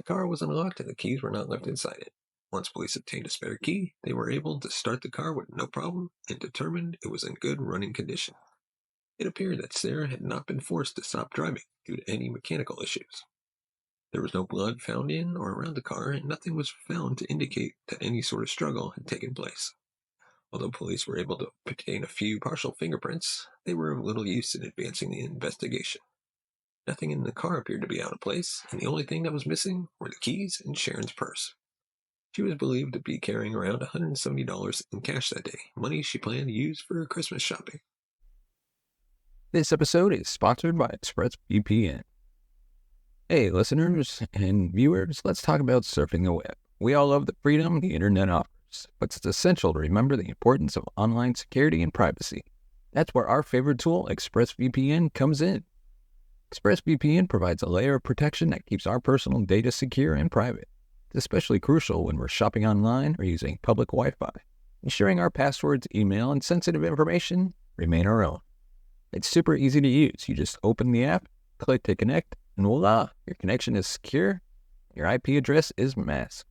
The car was unlocked and the keys were not left inside it. Once police obtained a spare key, they were able to start the car with no problem and determined it was in good running condition. It appeared that Sarah had not been forced to stop driving due to any mechanical issues. There was no blood found in or around the car, and nothing was found to indicate that any sort of struggle had taken place. Although police were able to obtain a few partial fingerprints, they were of little use in advancing the investigation. Nothing in the car appeared to be out of place, and the only thing that was missing were the keys and Sharon's purse. She was believed to be carrying around $170 in cash that day, money she planned to use for her Christmas shopping. This episode is sponsored by ExpressVPN. Hey, listeners and viewers, let's talk about surfing the web. We all love the freedom the internet offers, but it's essential to remember the importance of online security and privacy. That's where our favorite tool, ExpressVPN, comes in. ExpressVPN provides a layer of protection that keeps our personal data secure and private. It's especially crucial when we're shopping online or using public Wi-Fi, ensuring our passwords, email, and sensitive information remain our own. It's super easy to use. You just open the app, click to connect, and voila, your connection is secure, your IP address is masked.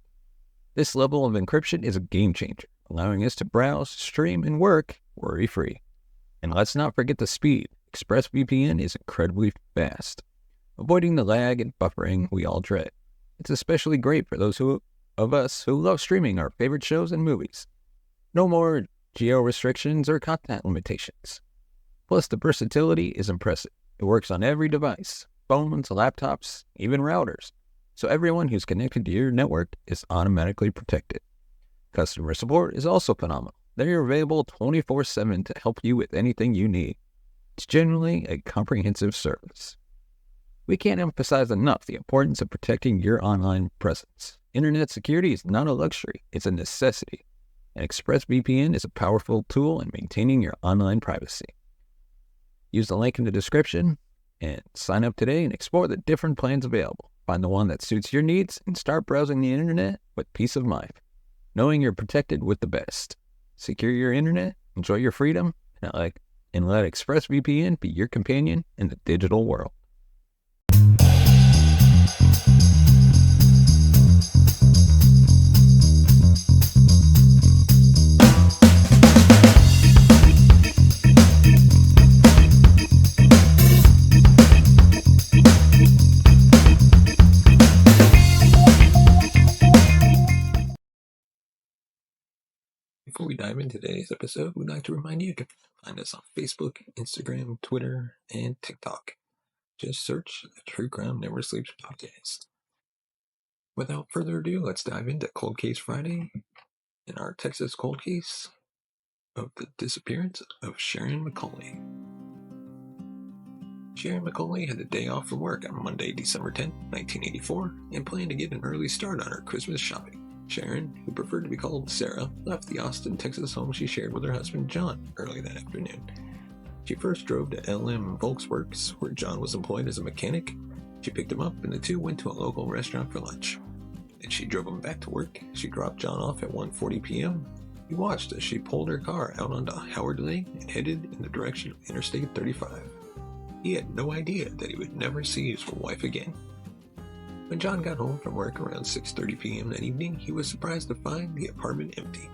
This level of encryption is a game changer, allowing us to browse, stream, and work worry-free. And let's not forget the speed. ExpressVPN is incredibly fast, avoiding the lag and buffering we all dread. It's especially great for those of us who love streaming our favorite shows and movies. No more geo restrictions or content limitations. Plus, the versatility is impressive. It works on every device, phones, laptops, even routers. So everyone who's connected to your network is automatically protected. Customer support is also phenomenal. They're available 24/7 to help you with anything you need. It's genuinely a comprehensive service. We can't emphasize enough the importance of protecting your online presence. Internet security is not a luxury, it's a necessity. And ExpressVPN is a powerful tool in maintaining your online privacy. Use the link in the description and sign up today and explore the different plans available. Find the one that suits your needs and start browsing the internet with peace of mind, knowing you're protected with the best. Secure your internet, enjoy your freedom, and let ExpressVPN be your companion in the digital world. Before we dive into today's episode, we'd like to remind you to find us on Facebook, Instagram, Twitter, and TikTok. Just search the True Crime Never Sleeps podcast. Without further ado, let's dive into Cold Case Friday and our Texas cold case of the disappearance of Sharon McCully. Sharon McCully had a day off from work on Monday, December 10, 1984, and planned to get an early start on her Christmas shopping. Sharon, who preferred to be called Sarah, left the Austin, Texas home she shared with her husband John early that afternoon. She first drove to LM Volkswerks, where John was employed as a mechanic. She picked him up and the two went to a local restaurant for lunch. Then she drove him back to work. She dropped John off at 1:40 p.m. He watched as she pulled her car out onto Howard Lane and headed in the direction of Interstate 35. He had no idea that he would never see his wife again. When John got home from work around 6:30 p.m. that evening, he was surprised to find the apartment empty.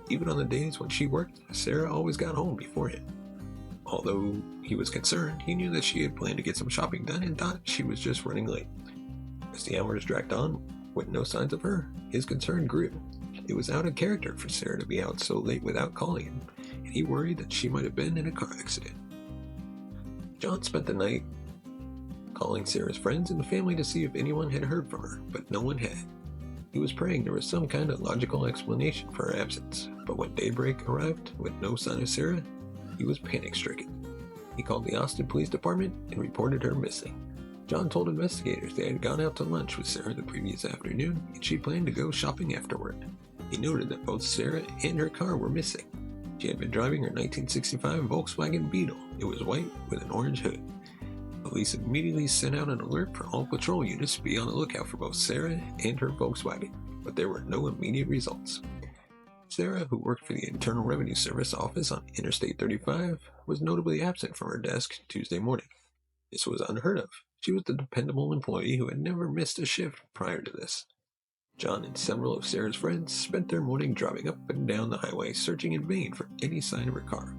Even on the days when she worked, Sarah always got home before him. Although he was concerned, he knew that she had planned to get some shopping done and thought she was just running late. As the hours dragged on, with no signs of her, his concern grew. It was out of character for Sarah to be out so late without calling him, and he worried that she might have been in a car accident. John spent the night calling Sarah's friends and family to see if anyone had heard from her, but no one had. He was praying there was some kind of logical explanation for her absence, but when daybreak arrived with no sign of Sarah, he was panic-stricken. He called the Austin Police Department and reported her missing. John told investigators they had gone out to lunch with Sarah the previous afternoon and she planned to go shopping afterward. He noted that both Sarah and her car were missing. She had been driving her 1965 Volkswagen Beetle. It was white with an orange hood. Police immediately sent out an alert for all patrol units to be on the lookout for both Sarah and her Volkswagen, but there were no immediate results. Sarah, who worked for the Internal Revenue Service office on Interstate 35, was notably absent from her desk Tuesday morning. This was unheard of, She was the dependable employee who had never missed a shift prior to this. John and several of Sarah's friends spent their morning driving up and down the highway searching in vain for any sign of her car.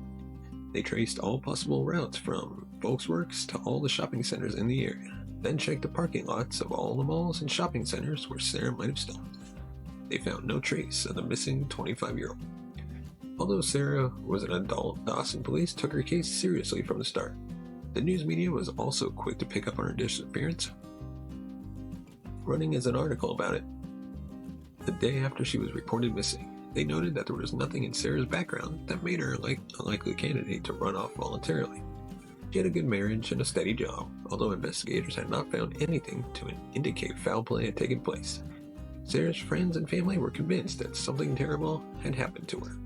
They traced all possible routes from Volkswerks to all the shopping centers in the area, then checked the parking lots of all the malls and shopping centers where Sarah might have stopped. They found no trace of the missing 25-year-old. Although Sarah was an adult, the Austin police took her case seriously from the start. The news media was also quick to pick up on her disappearance, running as an article about it. The day after she was reported missing, they noted that there was nothing in Sarah's background that made her a likely candidate to run off voluntarily. She had a good marriage and a steady job, although investigators had not found anything to indicate foul play had taken place. Sarah's friends and family were convinced that something terrible had happened to her.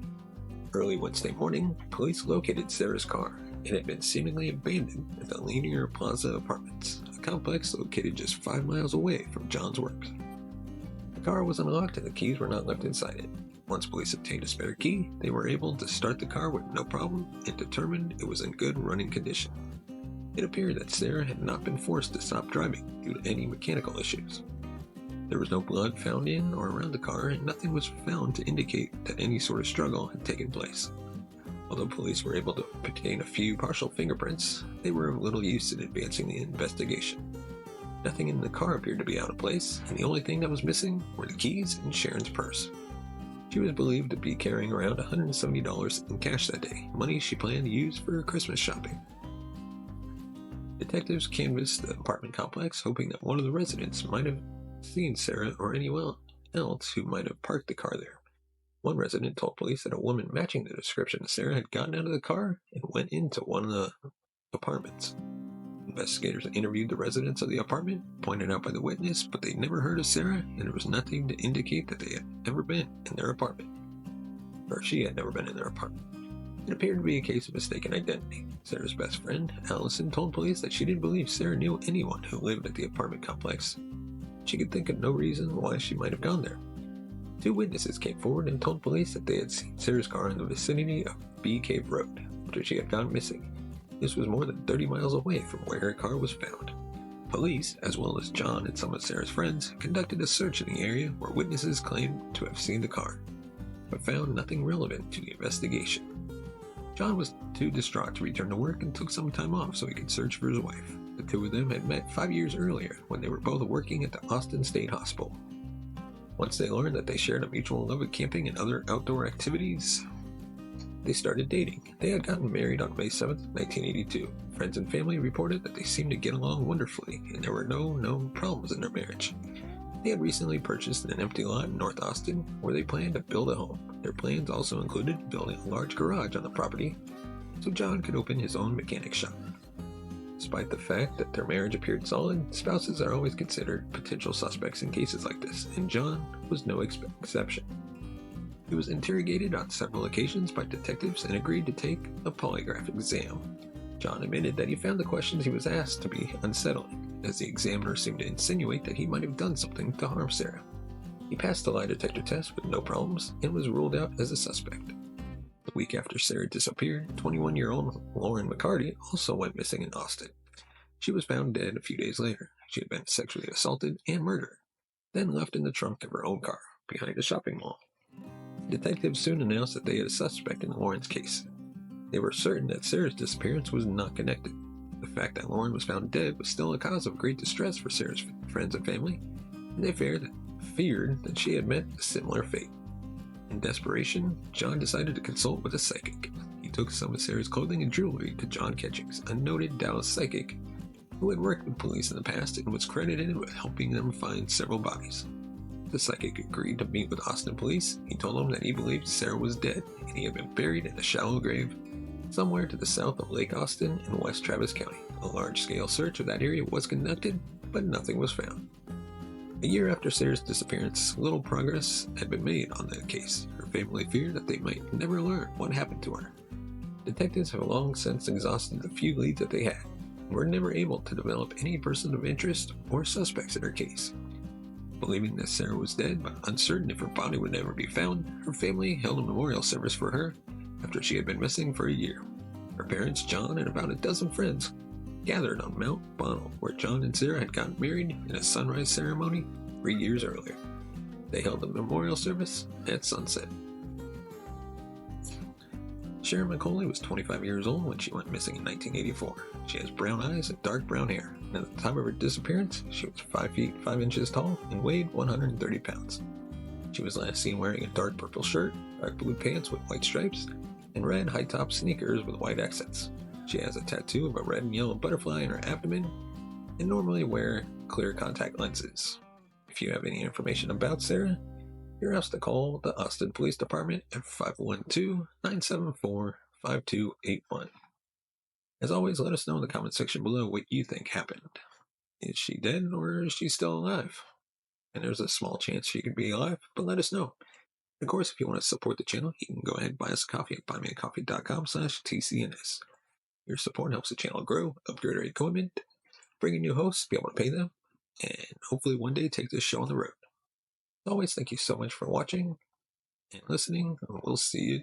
Early Wednesday morning, police located Sarah's car. It had been seemingly abandoned at the Linear Plaza Apartments, a complex located just 5 miles away from John's works. The car was unlocked and the keys were not left inside it. Once police obtained a spare key, they were able to start the car with no problem and determined it was in good running condition. It appeared that Sarah had not been forced to stop driving due to any mechanical issues. There was no blood found in or around the car, and nothing was found to indicate that any sort of struggle had taken place. Although police were able to obtain a few partial fingerprints, they were of little use in advancing the investigation. Nothing in the car appeared to be out of place, and the only thing that was missing were the keys and Sharon's purse. She was believed to be carrying around $170 in cash that day, money she planned to use for her Christmas shopping. Detectives canvassed the apartment complex, hoping that one of the residents might have seen Sarah or anyone else who might have parked the car there. One resident told police that a woman matching the description of Sarah had gotten out of the car and went into one of the apartments. Investigators interviewed the residents of the apartment, pointed out by the witness, but they never heard of Sarah, and there was nothing to indicate that they had ever been in their apartment. Or she had never been in their apartment. It appeared to be a case of mistaken identity. Sarah's best friend, Allison, told police that she didn't believe Sarah knew anyone who lived at the apartment complex. She could think of no reason why she might have gone there. 2 witnesses came forward and told police that they had seen Sarah's car in the vicinity of Bee Cave Road after she had gone missing. This was more than 30 miles away from where her car was found. Police, as well as John and some of Sarah's friends, conducted a search in the area where witnesses claimed to have seen the car, but found nothing relevant to the investigation. John was too distraught to return to work and took some time off so he could search for his wife. The 2 of them had met 5 years earlier when they were both working at the Austin State Hospital. Once they learned that they shared a mutual love of camping and other outdoor activities, they started dating. They had gotten married on May 7, 1982. Friends and family reported that they seemed to get along wonderfully, and there were no known problems in their marriage. They had recently purchased an empty lot in North Austin where they planned to build a home. Their plans also included building a large garage on the property so John could open his own mechanic shop. Despite the fact that their marriage appeared solid, spouses are always considered potential suspects in cases like this, and John was no exception. He was interrogated on several occasions by detectives and agreed to take a polygraph exam. John admitted that he found the questions he was asked to be unsettling, as the examiner seemed to insinuate that he might have done something to harm Sarah. He passed the lie detector test with no problems and was ruled out as a suspect. The week after Sarah disappeared, 21-year-old Lauren McCarty also went missing in Austin. She was found dead a few days later. She had been sexually assaulted and murdered, then left in the trunk of her own car behind a shopping mall. Detectives soon announced that they had a suspect in Lauren's case. They were certain that Sarah's disappearance was not connected. The fact that Lauren was found dead was still a cause of great distress for Sarah's friends and family, and they feared that she had met a similar fate. In desperation, John decided to consult with a psychic. He took some of Sarah's clothing and jewelry to John Ketchings, a noted Dallas psychic who had worked with police in the past and was credited with helping them find several bodies. The psychic agreed to meet with Austin police. He told them that he believed Sarah was dead and he had been buried in a shallow grave somewhere to the south of Lake Austin in West Travis County. A large-scale search of that area was conducted, but nothing was found. A year after Sarah's disappearance, little progress had been made on that case. Her family feared that they might never learn what happened to her. Detectives have long since exhausted the few leads that they had, and were never able to develop any person of interest or suspects in her case. Believing that Sarah was dead, but uncertain if her body would ever be found, her family held a memorial service for her after she had been missing for a year. Her parents, John, and about a dozen friends gathered on Mount Bonnell, where John and Sarah had gotten married in a sunrise ceremony 3 years earlier. They held a memorial service at sunset. Sharon McCully was 25 years old when she went missing in 1984. She has brown eyes and dark brown hair, and at the time of her disappearance, she was 5 feet 5 inches tall and weighed 130 pounds. She was last seen wearing a dark purple shirt, dark blue pants with white stripes, and red high-top sneakers with white accents. She has a tattoo of a red and yellow butterfly in her abdomen, and normally wear clear contact lenses. If you have any information about Sarah, you're asked to call the Austin Police Department at 512-974-5281. As always, let us know in the comment section below what you think happened. Is she dead or is she still alive? And there's a small chance she could be alive, but let us know. Of course, if you want to support the channel, you can go ahead and buy us a coffee at buymeacoffee.com/TCNS. Your support helps the channel grow, upgrade our equipment, bring in new hosts, be able to pay them, and hopefully one day take this show on the road. As always, thank you so much for watching and listening, and we'll see you